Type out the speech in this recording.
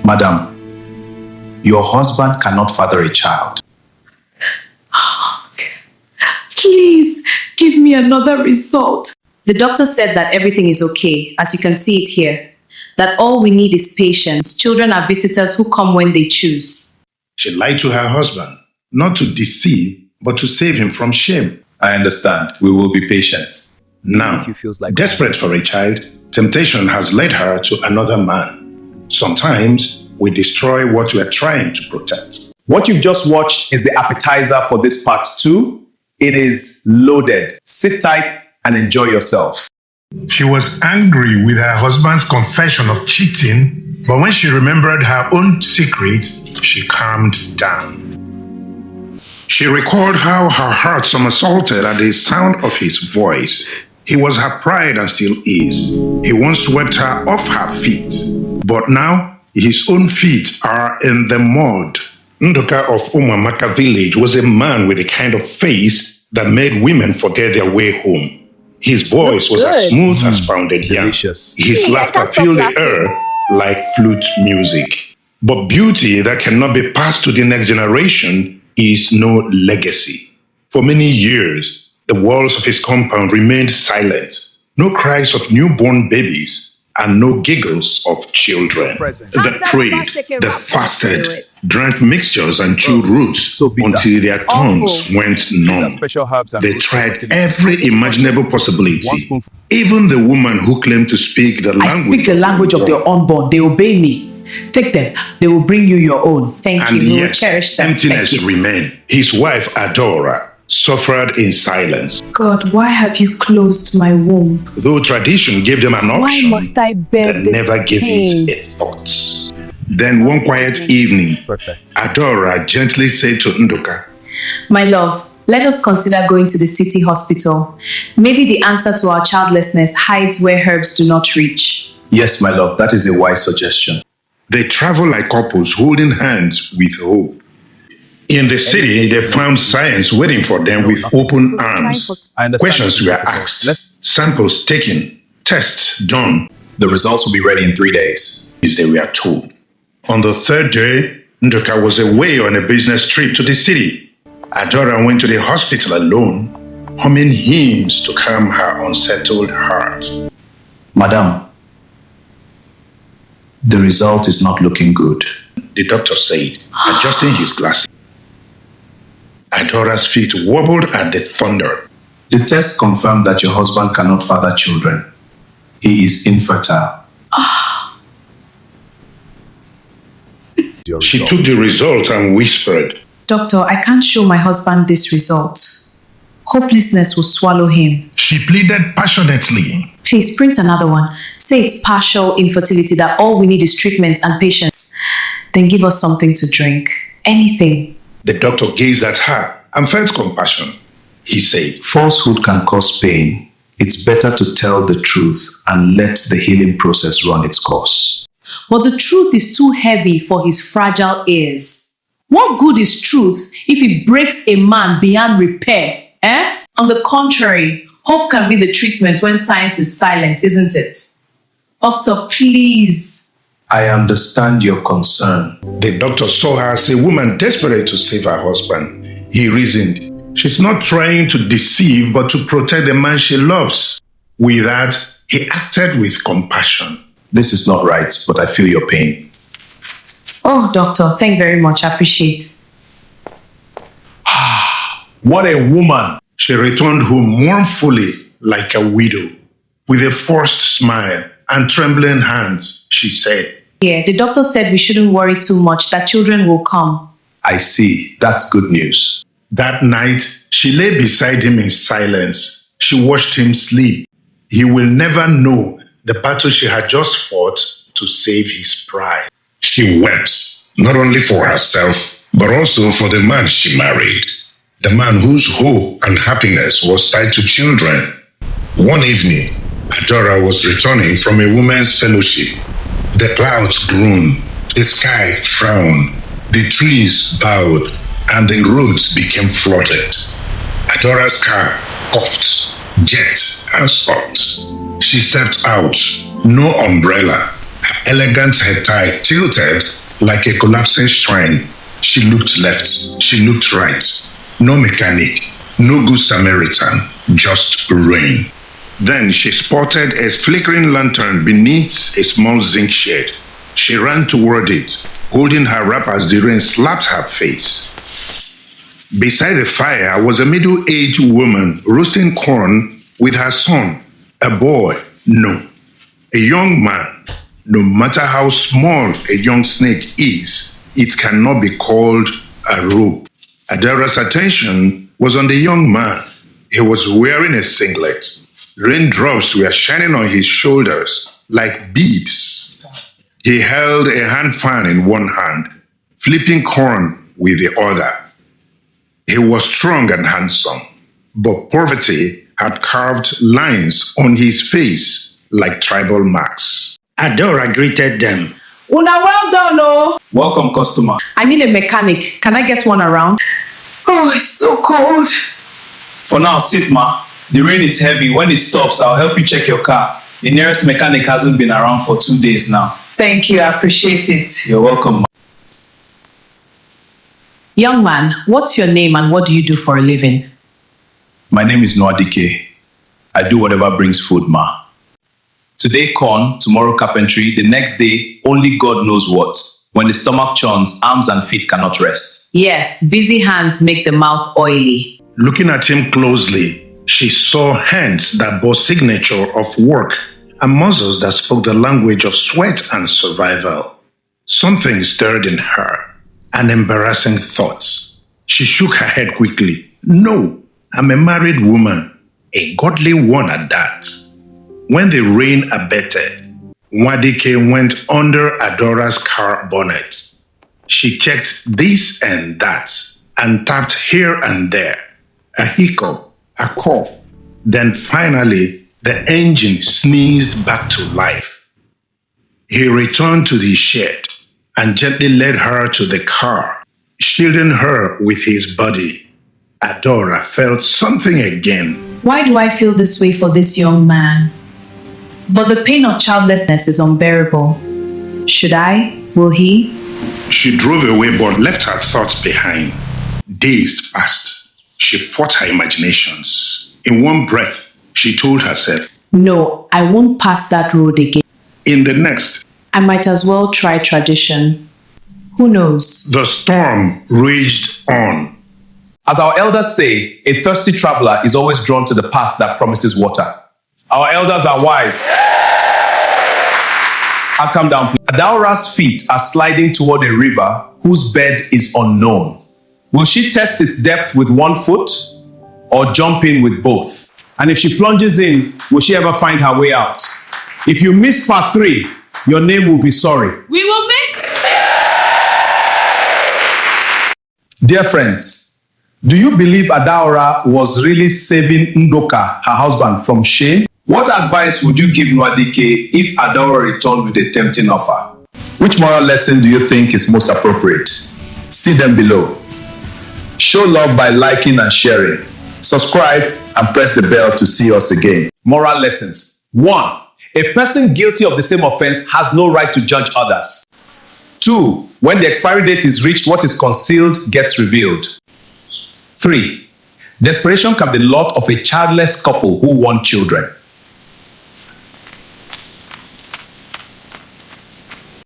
Madam, your husband cannot father a child. Please give me another result. The doctor said that everything is okay, as you can see it here. That all we need is patience. Children are visitors who come when they choose. She lied to her husband, not to deceive, but to save him from shame. I understand. We will be patient. Now, desperate for a child, temptation has led her to another man. Sometimes we destroy what we are trying to protect. What you've just watched is the appetizer for this part 2. It is loaded. Sit tight and enjoy yourselves. She was angry with her husband's confession of cheating, but when she remembered her own secret, she calmed down. She recalled how her heart somersaulted at the sound of his voice. He was her pride and still is. He once swept her off her feet, but now his own feet are in the mud. Ndoka of Ụmụamaka village was a man with a kind of face that made women forget their way home. His voice was as smooth as pounded yam. His laughter filled the air like flute music. But beauty that cannot be passed to the next generation is no legacy. For many years, the walls of his compound remained silent. No cries of newborn babies and no giggles of children. That prayed, that fasted, drank mixtures and chewed roots until their tongues went numb. They tried every imaginable possibility. Even the woman who claimed to speak the language. I speak the language of their unborn. They obey me. Take them. They will bring you your own. Thank you. We will cherish them. Emptiness remained. His wife, Adaọra, suffered in silence. God, why have you closed my womb? Though tradition gave them an option, why must I bear they this never gave pain? it a thought. Then one quiet evening, Adaọra gently said to Ndoka, My love, let us consider going to the city hospital. Maybe the answer to our childlessness hides where herbs do not reach. Yes, my love, that is a wise suggestion. They traveled like couples holding hands with hope. In the city, they found science waiting for them with open arms. Questions were asked, samples taken, tests done. The results will be ready in 3 days. As they were told. On the third day, Ndoka was away on a business trip to the city. Adaọra went to the hospital alone, humming hymns to calm her unsettled heart. Madam, the result is not looking good. The doctor said, adjusting his glasses. Adaọra's feet wobbled at the thunder. The test confirmed that your husband cannot father children. He is infertile. She took the result and whispered, Doctor, I can't show my husband this result. Hopelessness will swallow him. She pleaded passionately. Please print another one. Say it's partial infertility, that all we need is treatment and patience. Then give us something to drink. Anything. The doctor gazed at her and felt compassion. He said, Falsehood can cause pain. It's better to tell the truth and let the healing process run its course. But the truth is too heavy for his fragile ears. What good is truth if it breaks a man beyond repair? On the contrary, hope can be the treatment when science is silent, isn't it? Doctor, please. I understand your concern. The doctor saw her as a woman desperate to save her husband. He reasoned, she's not trying to deceive, but to protect the man she loves. With that, he acted with compassion. This is not right, but I feel your pain. Oh, doctor, thank you very much. I appreciate. What a woman! She returned home mournfully like a widow. With a forced smile and trembling hands, she said, Yeah, the doctor said we shouldn't worry too much, that children will come. I see. That's good news. That night, she lay beside him in silence. She watched him sleep. He will never know the battle she had just fought to save his pride. She wept, not only for herself, but also for the man she married. The man whose hope and happiness was tied to children. One evening, Adaọra was returning from a women's fellowship. The clouds groaned, the sky frowned, the trees bowed, and the roads became flooded. Adaọra's car coughed, jerked, and stopped. She stepped out, no umbrella, her elegant head tie tilted Like a collapsing shrine, she looked left, she looked right. No mechanic, no good Samaritan, just ruin. Then she spotted a flickering lantern beneath a small zinc shed. She ran toward it, holding her wrap as the rain slapped her face. Beside the fire was a middle-aged woman roasting corn with her son, a boy, no, a young man. No matter how small a young snake is, it cannot be called a rogue. Adaọra's attention was on the young man. He was wearing a singlet. Raindrops were shining on his shoulders like beads. He held a hand fan in one hand, flipping corn with the other. He was strong and handsome, but poverty had carved lines on his face like tribal marks. Adaọra greeted them. Una, well done, oh. Welcome, customer. I need a mechanic. Can I get one around? Oh, it's so cold. For now, sit, ma. The rain is heavy. When it stops, I'll help you check your car. The nearest mechanic hasn't been around for 2 days now. Thank you. I appreciate it. You're welcome, ma. Young man, what's your name and what do you do for a living? My name is Noadike. I do whatever brings food, ma. Today corn, tomorrow carpentry, the next day only God knows what. When the stomach churns, arms and feet cannot rest. Yes, busy hands make the mouth oily. Looking at him closely, she saw hands that bore signature of work and muscles that spoke the language of sweat and survival. Something stirred in her, an embarrassing thought. She shook her head quickly. No, I'm a married woman, a godly one at that. When the rain abated, Nwadike went under Adaọra's car bonnet. She checked this and that and tapped here and there. A hiccup, a cough. Then finally, the engine sneezed back to life. He returned to the shed and gently led her to the car, shielding her with his body. Adaọra felt something again. Why do I feel this way for this young man? But the pain of childlessness is unbearable. Should I? Will he? She drove away but left her thoughts behind. Days passed. She fought her imaginations. In one breath, she told herself, No, I won't pass that road again. in the next, I might as well try tradition. Who knows? the storm raged on. As our elders say, a thirsty traveler is always drawn to the path that promises water. Our elders are wise. I'll come down, please. Adaọra's feet are sliding toward a river whose bed is unknown. Will she test its depth with one foot or jump in with both? And if she plunges in, will she ever find her way out? If you miss part 3, your name will be sorry. We will miss. Dear friends, do you believe Adaọra was really saving Ndoka, her husband, from shame? What advice would you give Nwadike if Adaọra returned with a tempting offer? Which moral lesson do you think is most appropriate? See them below. Show love by liking and sharing. Subscribe and press the bell to see us again. Moral lessons. 1. A person guilty of the same offense has no right to judge others. 2. When the expiry date is reached, what is concealed gets revealed. 3. Desperation can be the lot of a childless couple who want children.